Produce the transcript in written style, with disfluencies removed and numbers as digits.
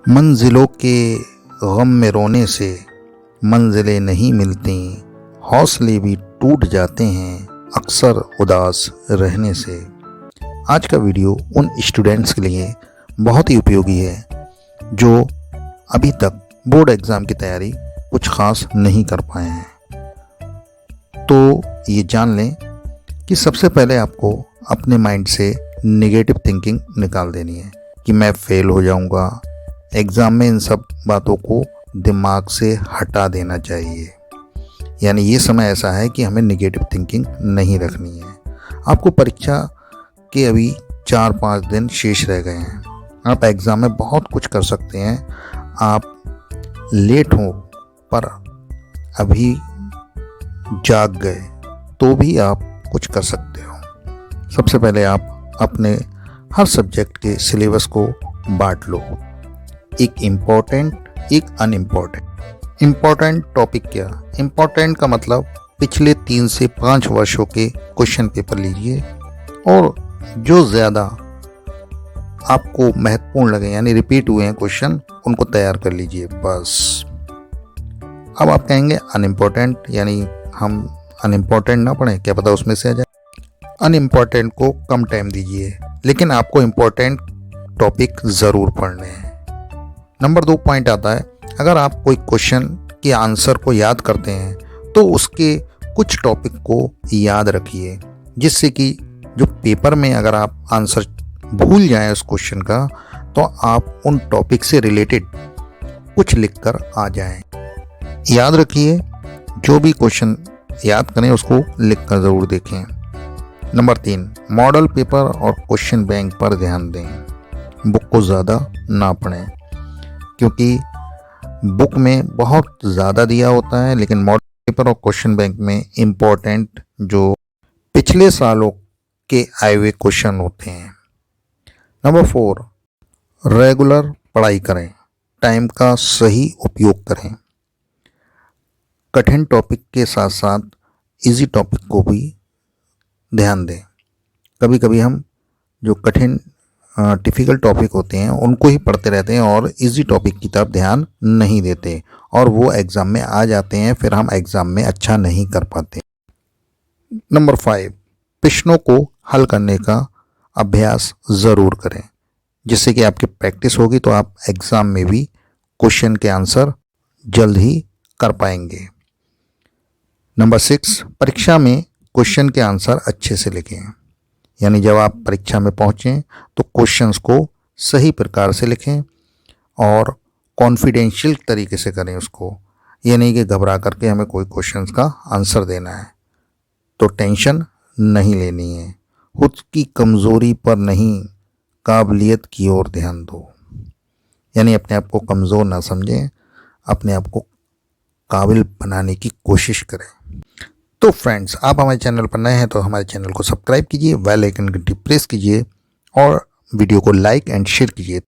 मंजिलों के गम में रोने से मंजिलें नहीं मिलती, हौसले भी टूट जाते हैं अक्सर उदास रहने से। आज का वीडियो उन स्टूडेंट्स के लिए बहुत ही उपयोगी है जो अभी तक बोर्ड एग्ज़ाम की तैयारी कुछ ख़ास नहीं कर पाए हैं। तो ये जान लें कि सबसे पहले आपको अपने माइंड से नेगेटिव थिंकिंग निकाल देनी है कि मैं फ़ेल हो जाऊंगा। एग्ज़ाम में इन सब बातों को दिमाग से हटा देना चाहिए। यानी ये समय ऐसा है कि हमें नेगेटिव थिंकिंग नहीं रखनी है। आपको परीक्षा के अभी 4-5 दिन शेष रह गए हैं। आप एग्ज़ाम में बहुत कुछ कर सकते हैं। आप लेट हो पर अभी जाग गए तो भी आप कुछ कर सकते हो। सबसे पहले आप अपने हर सब्जेक्ट के सिलेबस को बांट लो, एक इम्पोर्टेंट एक अनइम्पोर्टेंट। इम्पोर्टेंट टॉपिक क्या? इम्पोर्टेंट का मतलब पिछले 3 से 5 वर्षों के क्वेश्चन पेपर लीजिए और जो ज़्यादा आपको महत्वपूर्ण लगे यानी रिपीट हुए हैं क्वेश्चन, उनको तैयार कर लीजिए बस। अब आप कहेंगे अनइम्पोर्टेंट, यानी हम अनइम्पोर्टेंट ना पढ़ें, क्या पता उसमें से आ जाए। अनइम्पोर्टेंट को कम टाइम दीजिए, लेकिन आपको इम्पोर्टेंट टॉपिक ज़रूर पढ़ने हैं। नंबर 2 पॉइंट आता है, अगर आप कोई क्वेश्चन के आंसर को याद करते हैं तो उसके कुछ टॉपिक को याद रखिए, जिससे कि जो पेपर में अगर आप आंसर भूल जाएं उस क्वेश्चन का, तो आप उन टॉपिक से रिलेटेड कुछ लिखकर आ जाएं। याद रखिए, जो भी क्वेश्चन याद करें उसको लिखकर ज़रूर देखें। नंबर 3, मॉडल पेपर और क्वेश्चन बैंक पर ध्यान दें। बुक को ज़्यादा ना पढ़ें, क्योंकि बुक में बहुत ज़्यादा दिया होता है, लेकिन मॉडल पेपर और क्वेश्चन बैंक में इम्पोर्टेंट जो पिछले सालों के आए हुए क्वेश्चन होते हैं। नंबर 4, रेगुलर पढ़ाई करें, टाइम का सही उपयोग करें। कठिन टॉपिक के साथ साथ इजी टॉपिक को भी ध्यान दें। कभी कभी हम जो कठिन डिफ़िकल्ट टॉपिक होते हैं उनको ही पढ़ते रहते हैं और इजी टॉपिक की तरफ ध्यान नहीं देते, और वो एग्ज़ाम में आ जाते हैं, फिर हम एग्ज़ाम में अच्छा नहीं कर पाते। नंबर 5, प्रश्नों को हल करने का अभ्यास ज़रूर करें, जिससे कि आपकी प्रैक्टिस होगी तो आप एग्ज़ाम में भी क्वेश्चन के आंसर जल्द ही कर पाएंगे। नंबर 6, परीक्षा में क्वेश्चन के आंसर अच्छे से लिखें। यानी जब आप परीक्षा में पहुँचें तो क्वेश्चंस को सही प्रकार से लिखें और कॉन्फिडेंशियल तरीके से करें उसको। ये नहीं कि घबरा करके हमें कोई क्वेश्चंस का आंसर देना है, तो टेंशन नहीं लेनी है। खुद की कमज़ोरी पर नहीं, काबिलियत की ओर ध्यान दो। यानी अपने आप को कमज़ोर ना समझें, अपने आप को काबिल बनाने की कोशिश करें। तो फ्रेंड्स, आप हमारे चैनल पर नए हैं तो हमारे चैनल को सब्सक्राइब कीजिए, बेल आइकन घंटी प्रेस कीजिए और वीडियो को लाइक एंड शेयर कीजिए।